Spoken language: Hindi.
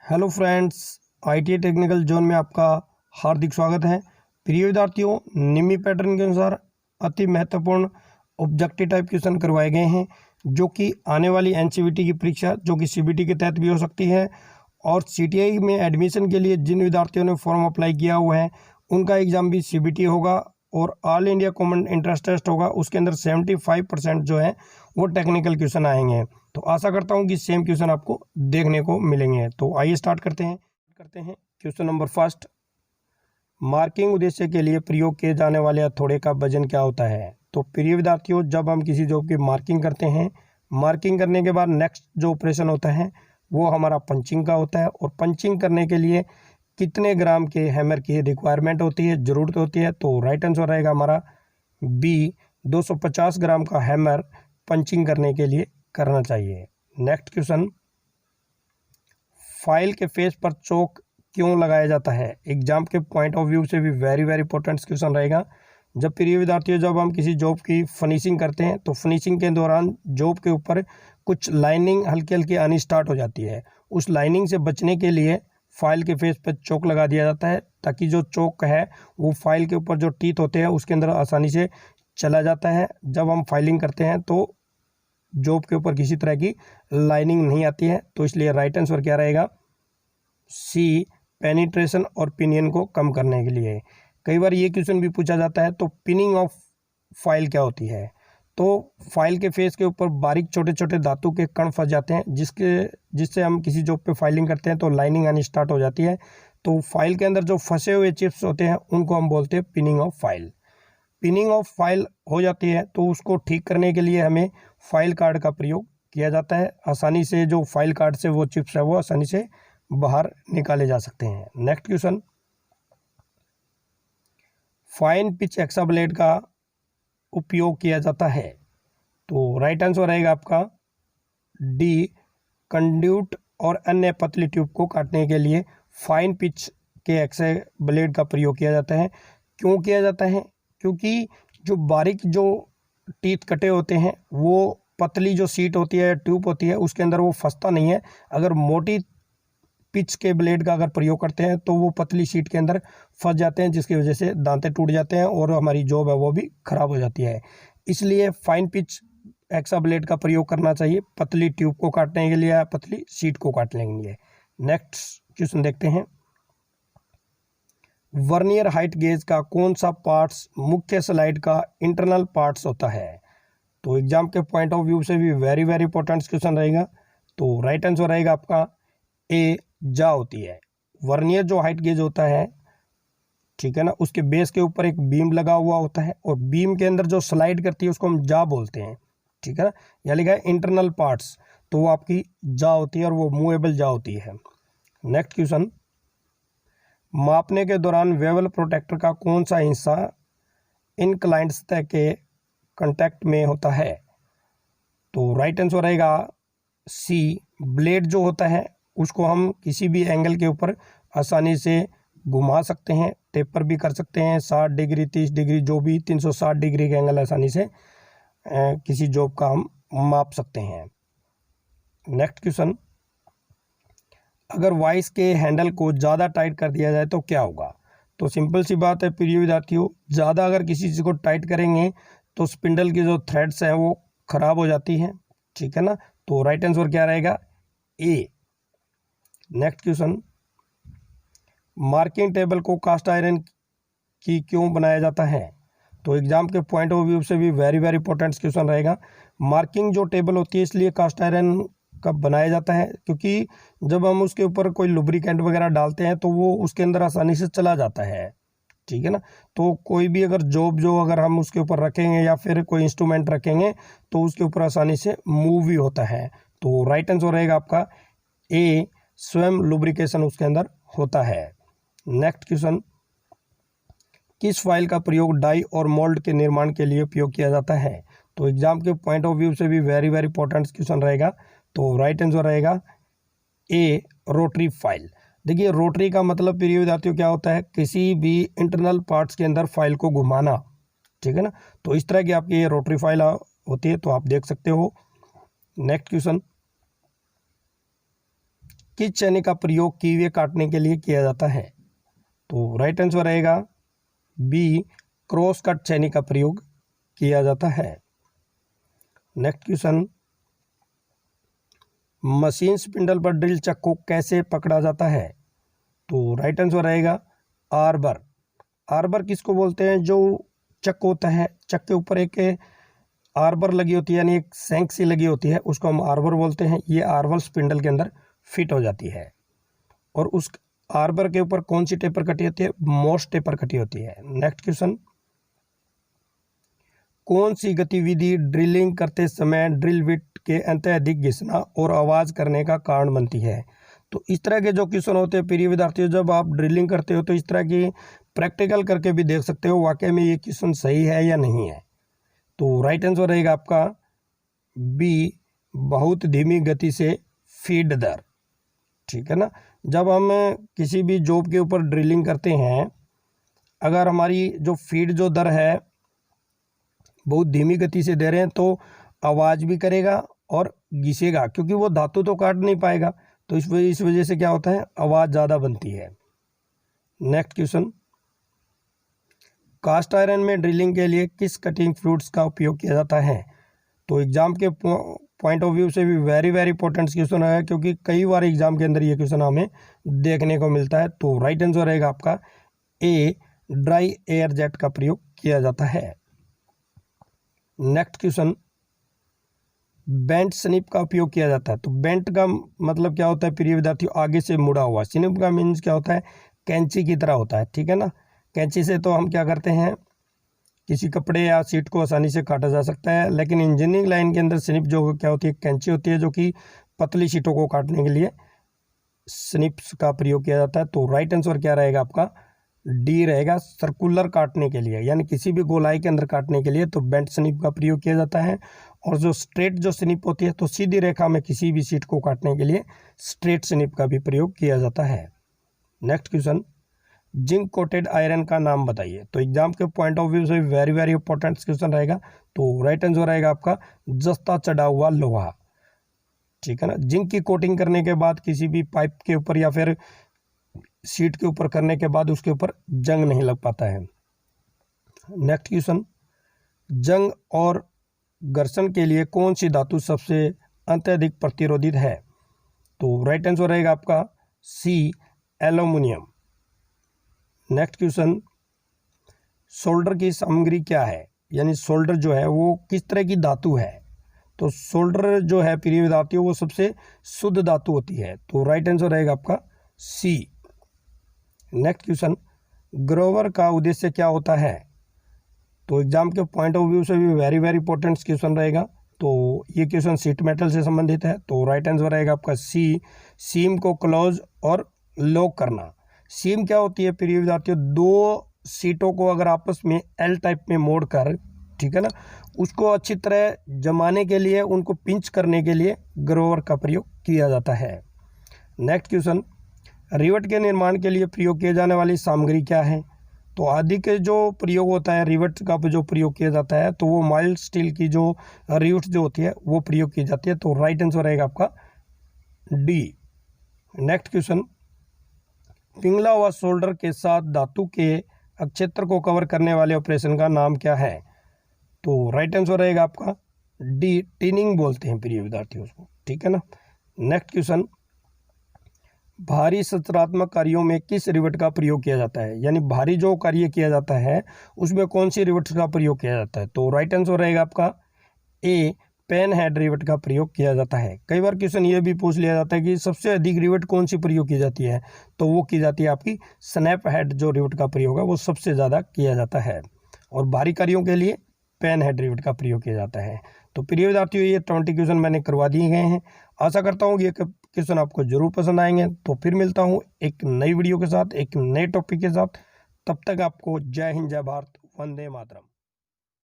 Hello friends, IT technical zone में आपका हार्दिक स्वागत है। प्रिय विद्यार्थियों, निम्न पैटर्न के अनुसार अति महत्वपूर्ण ऑब्जेक्टिव टाइप क्वेश्चन करवाए गए हैं जो कि आने वाली एनसीईआरटी की परीक्षा जो कि सीबीटी के तहत भी हो सकती है और सीटीआई में एडमिशन के लिए जिन विद्यार्थियों ने फॉर्म अप्लाई किया हुआ है उनका एग्ज़ाम भी सीबीटी होगा और all India common entrance test होगा। उसके अंदर 75% जो है वो टेक्निकल क्वेश्चन आएंगे। तो आशा करता हूँ कि सेम क्वेश्चन आपको देखने को मिलेंगे। तो आइए स्टार्ट करते हैं क्वेश्चन नंबर फर्स्ट। मार्किंग उद्देश्य के लिए प्रयोग किए जाने वाले हथौड़े का वजन क्या होता है? तो प्रिय विद्यार्थियों, जब हम किसी जॉब की मार्किंग करते हैं, मार्किंग करने के बाद नेक्स्ट जो ऑपरेशन होता है वो हमारा पंचिंग का होता है और पंचिंग करने के लिए कितने ग्राम के हैमर की रिक्वायरमेंट होती है, ज़रूरत होती है? तो राइट आंसर रहेगा हमारा बी, 250 ग्राम का हैमर पंचिंग करने के लिए करना चाहिए। नेक्स्ट क्वेश्चन, फाइल के फेस पर चौक क्यों लगाया जाता है? एग्जाम के पॉइंट ऑफ व्यू से भी वेरी इंपॉर्टेंट क्वेश्चन रहेगा। जब प्रिय विद्यार्थियों, जब हम किसी जॉब की फिनिशिंग करते हैं तो फिनिशिंग के दौरान जॉब के ऊपर कुछ लाइनिंग हल्की हल्की आनी स्टार्ट हो जाती है। उस लाइनिंग से बचने के लिए फाइल के फेस पर चौक लगा दिया जाता है ताकि जो चौक है वो फाइल के ऊपर जो टीथ होते हैं उसके अंदर आसानी से चला जाता है। जब हम फाइलिंग करते हैं तो जॉब के ऊपर किसी तरह की लाइनिंग नहीं आती है। तो इसलिए राइट आंसर क्या रहेगा? सी, पेनिट्रेशन और पिनियन को कम करने के लिए। कई बार ये क्वेश्चन भी पूछा जाता है, तो पिनिंग ऑफ फाइल क्या होती है? तो फाइल के फेस के ऊपर बारीक छोटे छोटे धातु के कण फंस जाते हैं जिससे हम किसी जॉब पे फाइलिंग करते हैं तो लाइनिंग आनी स्टार्ट हो जाती है। तो फाइल के अंदर जो फंसे हुए चिप्स होते हैं उनको हम बोलते हैं pinning of file. Pinning of file हो जाती है तो उसको ठीक करने के लिए हमें फाइल कार्ड का प्रयोग किया जाता है। आसानी से जो फाइल कार्ड से वो चिप्स है वो आसानी से बाहर निकाले जा सकते हैं। नेक्स्ट क्वेश्चन, फाइन पिच हेक्साब्लेड का उपयोग किया जाता है। तो राइट आंसर रहेगा आपका डी, कंड्यूट और अन्य पतली ट्यूब को काटने के लिए फाइन पिच के हेक्साब्लेड का प्रयोग किया जाता है। क्यों किया जाता है? क्योंकि जो बारीक जो टीथ कटे होते हैं वो पतली जो सीट होती है, ट्यूब होती है, उसके अंदर वो फंसता नहीं है। अगर मोटी पिच के ब्लेड का अगर प्रयोग करते हैं तो वो पतली शीट के अंदर फंस जाते हैं जिसकी वजह से दांते टूट जाते हैं और हमारी जॉब है वो भी खराब हो जाती है। इसलिए फाइन पिच एक्सा ब्लेड का प्रयोग करना चाहिए पतली ट्यूब को काटने के लिए या पतली शीट को काटने के लिए। नेक्स्ट क्वेश्चन देखते हैं, वर्नियर हाइट गेज का कौन सा पार्ट्स मुख्य स्लाइड का इंटरनल पार्ट्स होता है? तो एग्जाम के पॉइंट ऑफ व्यू से भी वेरी इंपॉर्टेंट क्वेश्चन रहेगा। तो राइट आंसर रहेगा आपका ए, जा होती है। वर्नियर जो हाइट गेज होता है, ठीक है ना, उसके बेस के ऊपर एक बीम लगा हुआ होता है और बीम के अंदर जो स्लाइड करती है उसको हम जा बोलते हैं, ठीक है ना। यहाँ लिखा है इंटरनल पार्ट्स, तो वो आपकी जा होती है और वो मूवेबल जा होती है। नेक्स्ट क्वेश्चन, मापने के दौरान वेवल प्रोटेक्टर का कौन सा हिस्सा इनक्लाइंड सतह के कांटेक्ट में होता है? तो राइट आंसर रहेगा सी, ब्लेड जो होता है उसको हम किसी भी एंगल के ऊपर आसानी से घुमा सकते हैं, टेपर भी कर सकते हैं। 60 डिग्री 30 डिग्री जो भी 360 डिग्री का एंगल आसानी से किसी जॉब का हम माप सकते हैं। नेक्स्ट क्वेश्चन, अगर वाइस के हैंडल को ज़्यादा टाइट कर दिया जाए तो क्या होगा? तो सिंपल सी बात है प्रिय विद्यार्थियों, ज़्यादा अगर किसी चीज़ को टाइट करेंगे तो स्पिंडल की जो थ्रेड्स हैं वो खराब हो जाती हैं, ठीक है ना। तो राइट आंसर क्या रहेगा? ए। नेक्स्ट क्वेश्चन, मार्किंग टेबल को कास्ट आयरन की क्यों बनाया जाता है? तो एग्जाम के पॉइंट ऑफ व्यू से भी वेरी इंपॉर्टेंट क्वेश्चन रहेगा। मार्किंग जो टेबल होती है इसलिए कास्ट आयरन का बनाया जाता है क्योंकि जब हम उसके ऊपर कोई लुब्रिकेंट वगैरह डालते हैं तो वो उसके अंदर आसानी से चला जाता है, ठीक है ना। तो कोई भी अगर जॉब जो अगर हम उसके ऊपर रखेंगे या फिर कोई इंस्ट्रूमेंट रखेंगे तो उसके ऊपर आसानी से मूव भी होता है। तो राइट आंसर रहेगा आपका ए, स्वयं लुब्रिकेशन उसके अंदर होता है। नेक्स्ट क्वेश्चन, किस फाइल का प्रयोग डाई और मोल्ड के निर्माण के लिए उपयोग किया जाता है? तो एग्जाम के पॉइंट ऑफ व्यू से भी वेरी इंपॉर्टेंट क्वेश्चन रहेगा। तो राइट आंसर रहेगा ए, रोटरी फाइल। देखिए, रोटरी का मतलब प्रिय विद्यार्थियों क्या होता है? किसी भी इंटरनल पार्ट्स के अंदर फाइल को घुमाना, ठीक है ना। तो इस तरह की आपकी ये रोटरी फाइल होती है, तो आप देख सकते हो। नेक्स्ट क्वेश्चन, किस छेनी का प्रयोग कीवे काटने के लिए किया जाता है? तो राइट आंसर रहेगा बी, क्रॉस कट छेनी का प्रयोग किया जाता है। नेक्स्ट क्वेश्चन, मशीन स्पिंडल पर ड्रिल चक को कैसे पकड़ा जाता है? तो राइट आंसर रहेगा आर्बर। आर्बर किसको बोलते हैं? जो चक होता है, चक के ऊपर एक आर्बर लगी होती है, यानी एक सैंक सी लगी होती है, उसको हम आर्बर बोलते हैं। ये आर्बर स्पिंडल के अंदर फिट हो जाती है और उस आर्बर के ऊपर कौन सी टेपर कटी होती है? मोस्ट टेपर कटी होती है। नेक्स्ट क्वेश्चन, कौन सी गतिविधि ड्रिलिंग करते समय ड्रिल बिट के अत्यधिक घिसना और आवाज़ करने का कारण बनती है? तो इस तरह के जो क्वेश्चन होते हैं प्रिय विद्यार्थियों, जब आप ड्रिलिंग करते हो तो इस तरह की प्रैक्टिकल करके भी देख सकते हो वाकई में ये क्वेश्चन सही है या नहीं है। तो राइट आंसर रहेगा आपका बी, बहुत धीमी गति से फीड दर। ठीक है ना, जब हम किसी भी जॉब के ऊपर ड्रिलिंग करते हैं, अगर हमारी जो फीड जो दर है बहुत धीमी गति से दे रहे हैं तो आवाज़ भी करेगा और घिसेगा, क्योंकि वो धातु तो काट नहीं पाएगा, तो इस वजह से क्या होता है, आवाज़ ज़्यादा बनती है। नेक्स्ट क्वेश्चन, कास्ट आयरन में ड्रिलिंग के लिए किस कटिंग फ्लूइड्स का उपयोग किया जाता है? तो एग्जाम के पॉइंट ऑफ व्यू से भी वेरी वेरी इंपॉर्टेंट क्वेश्चन है, क्योंकि कई बार एग्जाम के अंदर ये क्वेश्चन हमें देखने को मिलता है। तो राइट आंसर रहेगा आपका ए, ड्राई एयर जेट का प्रयोग किया जाता है। नेक्स्ट क्वेश्चन, बेंट स्निप का उपयोग किया जाता है। तो बेंट का मतलब क्या होता है प्रिय विद्यार्थियों? आगे से मुड़ा हुआ। स्निप का मीन्स क्या होता है? कैंची की तरह होता है। ठीक है ना, कैंची से तो हम क्या करते हैं, किसी कपड़े या सीट को आसानी से काटा जा सकता है, लेकिन इंजीनियरिंग लाइन के अंदर स्निप जो क्या होती है, कैंची होती है, जो कि पतली सीटों को काटने के लिए स्निप्स का प्रयोग किया जाता है। तो राइट आंसर क्या रहेगा आपका? डी रहेगा, सर्कुलर काटने के लिए, यानी किसी भी गोलाई के अंदर काटने के लिए तो बेंट स्निप का प्रयोग किया जाता है। और जो स्ट्रेट जो स्निप होती है, तो सीधी रेखा में किसी भी सीट को काटने के लिए स्ट्रेट स्निप का भी प्रयोग किया जाता है। Next question, zinc coated iron का नाम बताइए। तो एग्जाम के पॉइंट ऑफ व्यू से वेरी वेरी इंपॉर्टेंट क्वेश्चन रहेगा। तो राइट आंसर रहेगा आपका जस्ता चढ़ा हुआ लोहा। ठीक है ना, जिंक की कोटिंग करने के बाद किसी भी पाइप के ऊपर या फिर सीट के ऊपर करने के बाद उसके ऊपर जंग नहीं लग पाता है। नेक्स्ट क्वेश्चन, जंग और घर्षण के लिए कौन सी धातु सबसे अत्यधिक प्रतिरोधित है? तो राइट आंसर रहेगा आपका सी, एल्यूमिनियम। नेक्स्ट क्वेश्चन, सोल्डर की सामग्री क्या है? यानी सोल्डर जो है वो किस तरह की धातु है? तो सोल्डर जो है प्रिय विद्यार्थियों वो सबसे शुद्ध धातु होती है। तो राइट आंसर रहेगा आपका सी। नेक्स्ट क्वेश्चन, ग्रोवर का उद्देश्य क्या होता है? तो एग्जाम के पॉइंट ऑफ व्यू से भी वेरी वेरी इंपॉर्टेंट क्वेश्चन रहेगा। तो ये क्वेश्चन शीट मेटल से संबंधित है। तो राइट आंसर रहेगा आपका सी, सीम को क्लोज और लॉक करना। सीम क्या होती है प्रिय विद्यार्थियों? दो सीटों को अगर आपस में एल टाइप में मोड़ कर, ठीक है ना, उसको अच्छी तरह जमाने के लिए, उनको पिंच करने के लिए ग्रोवर का प्रयोग किया जाता है। नेक्स्ट क्वेश्चन, रिवट के निर्माण के लिए प्रयोग किए जाने वाली सामग्री क्या है? तो अधिक जो प्रयोग होता है रिवट का जो प्रयोग किया जाता है, तो वो माइल्ड स्टील की जो रिवट जो होती है वो प्रयोग की जाती है। तो राइट आंसर रहेगा आपका डी। नेक्स्ट क्वेश्चन, पिंगला हुआ शोल्डर के साथ धातु के अक्षेत्र को कवर करने वाले ऑपरेशन का नाम क्या है? तो राइट आंसर रहेगा आपका डी, टिनिंग बोलते हैं प्रिय विद्यार्थियों उसको। ठीक है ना। नेक्स्ट क्वेश्चन, भारी सकारात्मक कार्यों में किस रिवट का प्रयोग किया जाता है? यानी भारी जो कार्य किया जाता है उसमें कौन सी रिवट का प्रयोग किया जाता है? तो राइट आंसर रहेगा आपका ए, पेन हेड रिवट का प्रयोग किया जाता है। कई बार क्वेश्चन ये भी पूछ लिया जाता है कि सबसे अधिक रिवट कौन सी प्रयोग की जाती है? तो वो की जाती है आपकी स्नैप हेड जो रिवट का प्रयोग है वो सबसे ज़्यादा किया जाता है, और भारी कार्यों के लिए पेन हेड रिवट का प्रयोग किया जाता है। तो प्रिय विद्यार्थियों, ये 20 क्वेश्चन मैंने करवा दिए गए हैं। आशा करता हूँ ये क्वेश्चन आपको जरूर पसंद आएंगे। तो फिर मिलता हूँ एक नई वीडियो के साथ, एक नए टॉपिक के साथ। तब तक आपको जय हिंद, जय भारत, वंदे मातरम।